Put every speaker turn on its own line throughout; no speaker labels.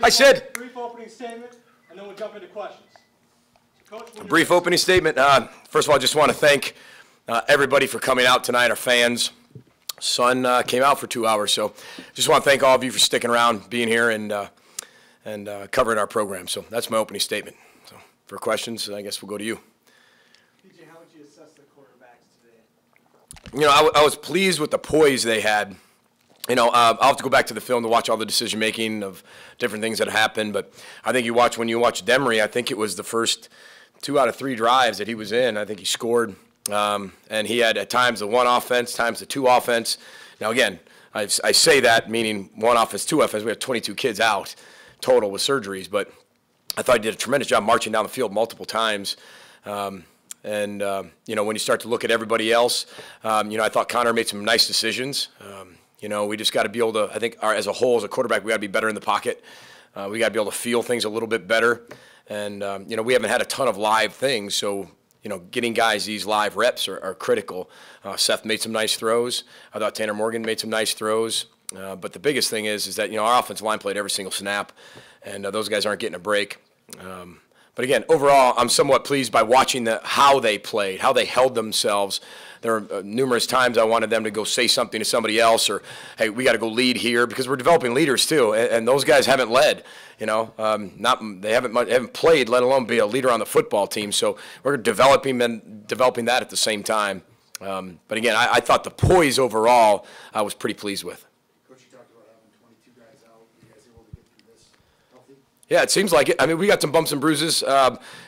I said.
Brief opening statement, and then we'll jump into questions. So Coach,
A brief opening statement. First of all, I just want to thank everybody for coming out tonight, our fans. Sun came out for 2 hours, so just want to thank all of you for sticking around, being here, and covering our program. So that's my opening statement. So for questions, I guess we'll go to you.
PJ, how would you assess the quarterbacks today?
You know, I was pleased with the poise they had. You know, I'll have to go back to the film to watch all the decision-making of different things that happened, but I think when you watch Demery, I think it was the first 2 out of 3 drives that he was in. I think he scored, and he had at times the one offense, times the two offense. Now, again, I say that meaning one offense, two offense. We have 22 kids out total with surgeries, but I thought he did a tremendous job marching down the field multiple times. You know, when you start to look at everybody else, you know, I thought Connor made some nice decisions. You know, we just got to be able to, I think, as a whole, as a quarterback, we got to be better in the pocket. We got to be able to feel things a little bit better. And, you know, we haven't had a ton of live things, so, you know, getting guys these live reps are critical. Seth made some nice throws. I thought Tanner Morgan made some nice throws. But the biggest thing is that, you know, our offensive line played every single snap, and those guys aren't getting a break. But, again, overall, I'm somewhat pleased by watching how they played, how they held themselves. There were numerous times I wanted them to go say something to somebody else, or, hey, we got to go lead here, because we're developing leaders too, and those guys haven't led. You know, they haven't played, let alone be a leader on the football team. So we're developing that at the same time. But again, I thought the poise overall I was pretty pleased with.
Coach, you talked about having 22 guys out. Are you guys able to get through this healthy?
Yeah, it seems like it. I mean, we got some bumps and bruises. You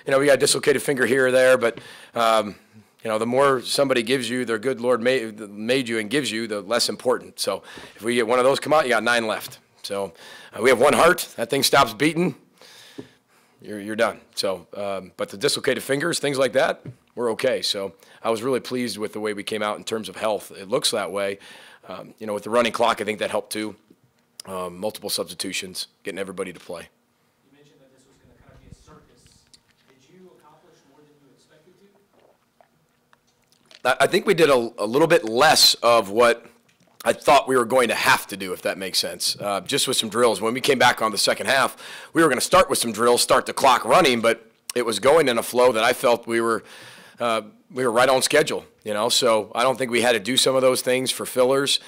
know, we got a dislocated finger here or there, but. You know, the more somebody gives you, their good Lord made you and gives you, the less important. So if we get one of those come out, you got 9 left. So we have 1 heart. That thing stops beating, you're done. So, but the dislocated fingers, things like that, we're okay. So I was really pleased with the way we came out in terms of health. It looks that way. You know, with the running clock, I think that helped too. Multiple substitutions, getting everybody to play. I think we did a little bit less of what I thought we were going to have to do, if that makes sense, just with some drills. When we came back on the second half, we were going to start with some drills, start the clock running, but it was going in a flow that I felt we were right on schedule, you know. So I don't think we had to do some of those things for fillers,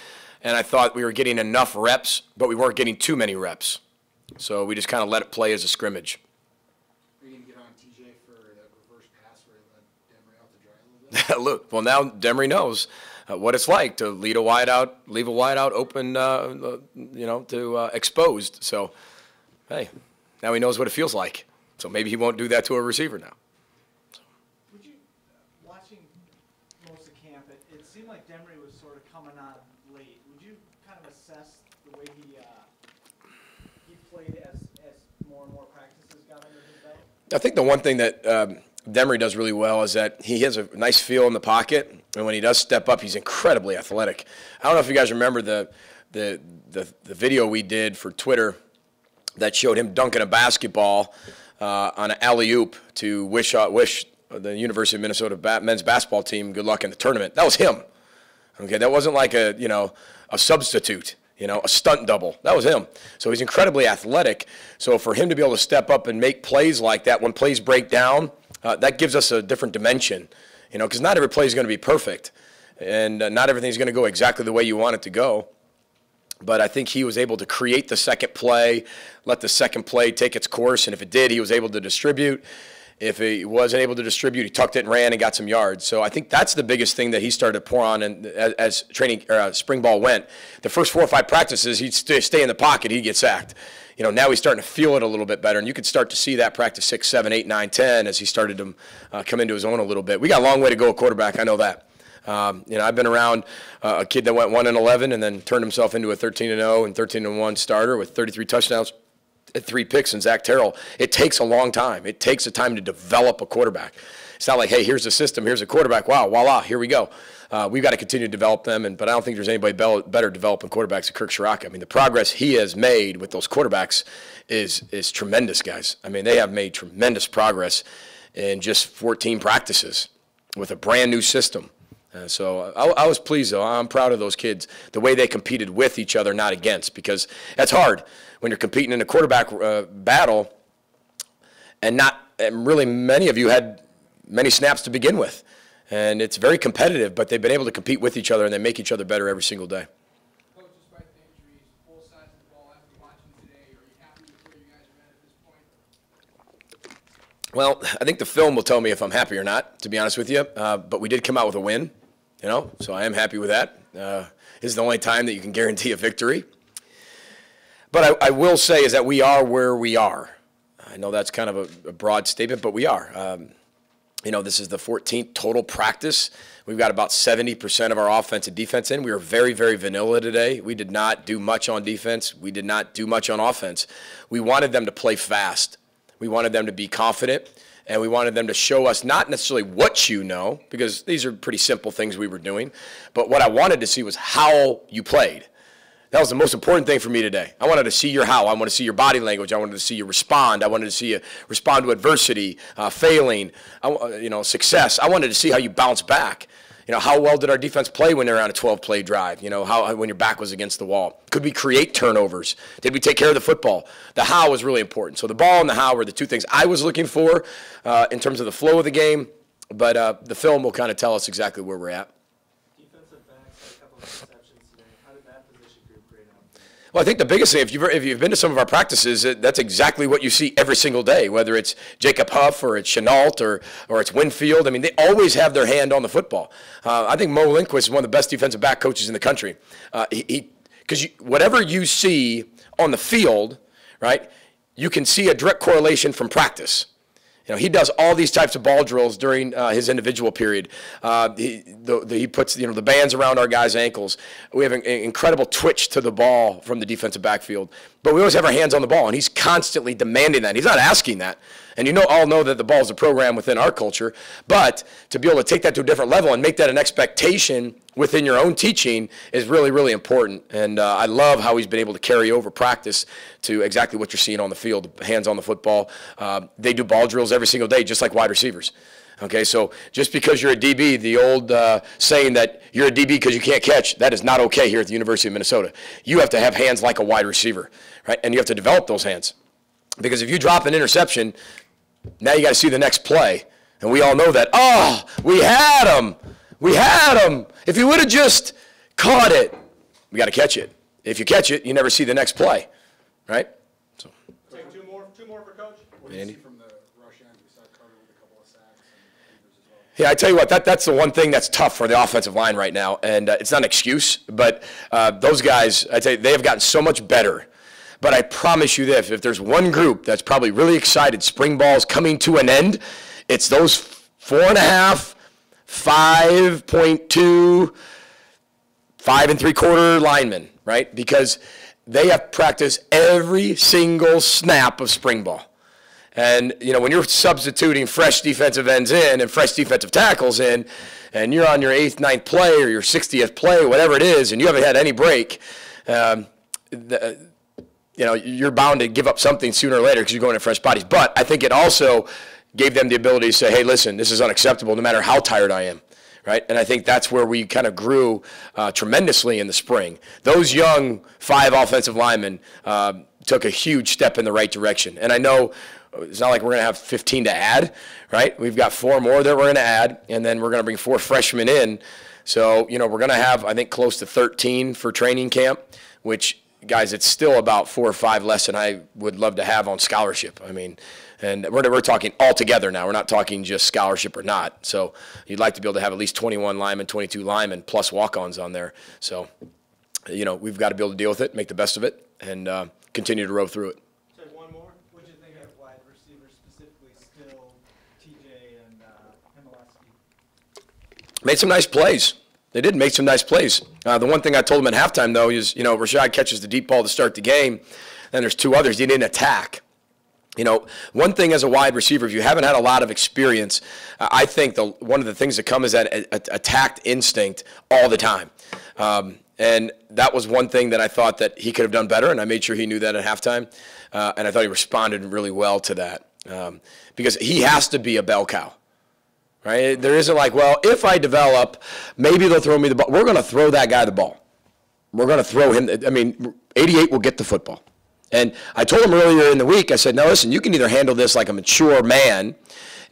and I thought we were getting enough reps, but we weren't getting too many reps. So we just kind of let it play as a scrimmage. Look, well, now Demery knows what it's like to leave a wide out open, you know, to exposed. So, hey, now he knows what it feels like. So maybe he won't do that to a receiver now.
Would you, watching most of camp, it seemed like Demery was sort of coming on late. Would you kind of assess the way he played as more and more practices got under his belt?
I think the one thing that Demery does really well is that he has a nice feel in the pocket, and when he does step up, he's incredibly athletic. I don't know if you guys remember the video we did for Twitter that showed him dunking a basketball on an alley-oop to wish the University of Minnesota men's basketball team good luck in the tournament. That was him. Okay, that wasn't like a substitute. You know, a stunt double. That was him. So he's incredibly athletic. So for him to be able to step up and make plays like that, when plays break down, that gives us a different dimension, you know, because not every play is going to be perfect, and not everything's going to go exactly the way you want it to go. But I think he was able to create the second play, let the second play take its course, and if it did, he was able to distribute. If he wasn't able to distribute, he tucked it and ran and got some yards. So I think that's the biggest thing that he started to pour on, and as training spring ball went. The first 4 or 5 practices, he'd stay in the pocket, he'd get sacked. You know, now he's starting to feel it a little bit better, and you could start to see that practice 6, 7, 8, 9, 10 as he started to come into his own a little bit. We got a long way to go at quarterback, I know that. You know, I've been around a kid that went 1-11 and then turned himself into a 13-0 and 13-1 starter with 33 touchdowns and 3 picks, and Zach Terrell. It takes a long time. It takes a time to develop a quarterback. It's not like, hey, here's the system, here's a quarterback, wow, voila, here we go. We've got to continue to develop them, but I don't think there's anybody better developing quarterbacks than Kirk Shiraka. I mean, the progress he has made with those quarterbacks is tremendous, guys. I mean, they have made tremendous progress in just 14 practices with a brand new system. So I was pleased, though. I'm proud of those kids, the way they competed with each other, not against, because that's hard when you're competing in a quarterback battle, and really many of you had many snaps to begin with. And it's very competitive, but they've been able to compete with each other, and they make each other better every single day.
Coach, despite the injuries, both sides of the ball after watching today, are you happy with where you guys are at this point?
Well, I think the film will tell me if I'm happy or not, to be honest with you. But we did come out with a win, so I am happy with that. This is the only time that you can guarantee a victory. But I will say is that we are where we are. I know that's kind of a broad statement, but we are. This is the 14th total practice. We've got about 70% of our offense and defense in. We were very, very vanilla today. We did not do much on defense. We did not do much on offense. We wanted them to play fast. We wanted them to be confident, and we wanted them to show us not necessarily what you know, because these are pretty simple things we were doing, but what I wanted to see was how you played. That was the most important thing for me today. I wanted to see your how. I wanted to see your body language. I wanted to see you respond. I wanted to see you respond to adversity, failing, success. I wanted to see how you bounce back. How well did our defense play when they were on a 12-play drive? How when your back was against the wall. Could we create turnovers? Did we take care of the football? The how was really important. So the ball and the how were the two things I was looking for in terms of the flow of the game. But the film will kind of tell us exactly where we're at.
Defensive backs had a couple of interceptions today. How did that position group grade out?
Well, I think the biggest thing, if you've been to some of our practices, that's exactly what you see every single day, whether it's Jacob Huff or it's Chenault or it's Winfield. I mean, they always have their hand on the football. I think Mo Lindquist is one of the best defensive back coaches in the country. Because whatever you see on the field, right, you can see a direct correlation from practice. He does all these types of ball drills during his individual period. He puts the bands around our guys' ankles. We have an incredible twitch to the ball from the defensive backfield. But we always have our hands on the ball, and he's constantly demanding that. He's not asking that. And all know that the ball is a program within our culture. But to be able to take that to a different level and make that an expectation within your own teaching is really, really important. And I love how he's been able to carry over practice to exactly what you're seeing on the field, hands on the football. They do ball drills every single day, just like wide receivers. Okay, so just because you're a DB, the old saying that you're a DB because you can't catch, that is not okay here at the University of Minnesota. You have to have hands like a wide receiver, right? And you have to develop those hands. Because if you drop an interception, now you got to see the next play. And we all know that, we had him. We had him. If you would have just caught it, we got to catch it. If you catch it, you never see the next play, right? So.
Take two more for Coach. What do you see from the rush end? We saw Carter with a couple of sacks and receivers as well.
Yeah, I tell you what, that's the one thing that's tough for the offensive line right now. And it's not an excuse, but those guys, I tell you, they have gotten so much better. But I promise you this, if there's one group that's probably really excited, spring ball is coming to an end, it's those 4.5, 5.2, 5 3/4 linemen, right? Because they have practiced every single snap of spring ball. And, when you're substituting fresh defensive ends in and fresh defensive tackles in, and you're on your 8th, 9th play or your 60th play, whatever it is, and you haven't had any break, you're bound to give up something sooner or later because you're going to fresh bodies. But I think it also gave them the ability to say, hey, listen, this is unacceptable no matter how tired I am, right? And I think that's where we kind of grew tremendously in the spring. Those young 5 offensive linemen took a huge step in the right direction. And I know it's not like we're going to have 15 to add, right? We've got 4 more that we're going to add, and then we're going to bring 4 freshmen in. So, we're going to have, I think, close to 13 for training camp, which, guys, it's still about 4 or 5 less than I would love to have on scholarship. I mean, and we're talking all together now. We're not talking just scholarship or not. So you'd like to be able to have at least 21 linemen, 22 linemen, plus walk-ons on there. So, we've got to be able to deal with it, make the best of it, and continue to row through it.
So one more. What did you think of wide receivers, specifically Still, TJ, and Himaleski?
Made some nice plays. They did make some nice plays. The one thing I told them at halftime, though, is, Rashad catches the deep ball to start the game, and there's 2 others. He didn't attack. One thing as a wide receiver, if you haven't had a lot of experience, I think one of the things that come is that attacked instinct all the time. And that was one thing that I thought that he could have done better, and I made sure he knew that at halftime. And I thought he responded really well to that. Because he has to be a bell cow. right? There isn't like, well, if I develop, maybe they'll throw me the ball. We're going to throw that guy the ball. We're going to throw him. I mean, 88 will get the football. And I told him earlier in the week, I said, now listen, you can either handle this like a mature man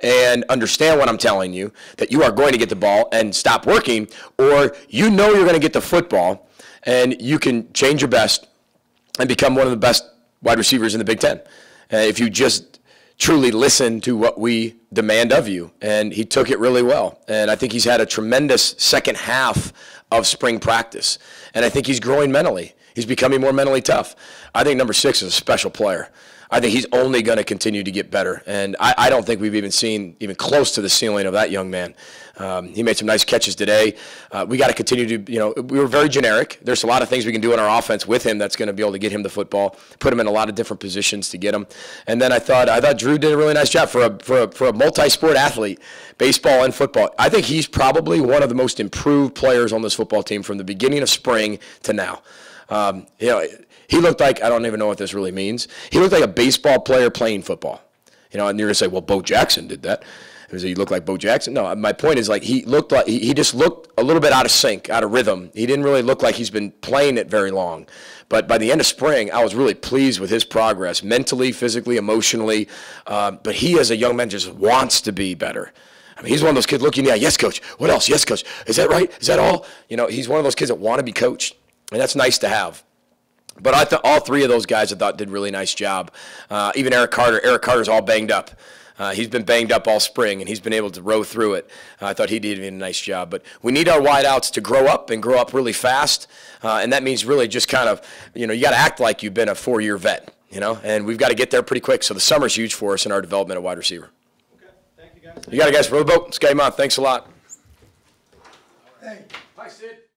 and understand what I'm telling you, that you are going to get the ball and stop working, or you know you're going to get the football and you can change your best and become one of the best wide receivers in the Big Ten. If you just truly listen to what we demand of you. And he took it really well. And I think he's had a tremendous second half of spring practice. And I think he's growing mentally. He's becoming more mentally tough. I think number 6 is a special player. I think he's only going to continue to get better. And I don't think we've even seen even close to the ceiling of that young man. He made some nice catches today. We got to continue to, we were very generic. There's a lot of things we can do in our offense with him that's going to be able to get him the football, put him in a lot of different positions to get him. And then I thought Drew did a really nice job for a multi-sport athlete, baseball and football. I think he's probably one of the most improved players on this football team from the beginning of spring to now. He looked like, I don't even know what this really means. He looked like a baseball player playing football. And you're going to say, well, Bo Jackson did that. He looked like Bo Jackson. No, my point is, like, he just looked a little bit out of sync, out of rhythm. He didn't really look like he's been playing it very long. But by the end of spring, I was really pleased with his progress, mentally, physically, emotionally. But he, as a young man, just wants to be better. I mean, he's one of those kids looking, yeah, yes, coach. What else? Yes, coach. Is that right? Is that all? He's one of those kids that want to be coached. And that's nice to have. But I thought all 3 of those guys I thought did a really nice job. Even Eric Carter. Eric Carter's all banged up. He's been banged up all spring, and he's been able to row through it. I thought he did a nice job. But we need our wideouts to grow up and grow up really fast. And that means really just kind of, you got to act like you've been a 4-year vet, and we've got to get there pretty quick. So the summer's huge for us in our development of wide receiver.
Okay, thank you guys.
You got it, guys. Row the boat. Let's get him on. Thanks a lot.
Hey. Hi, Sid.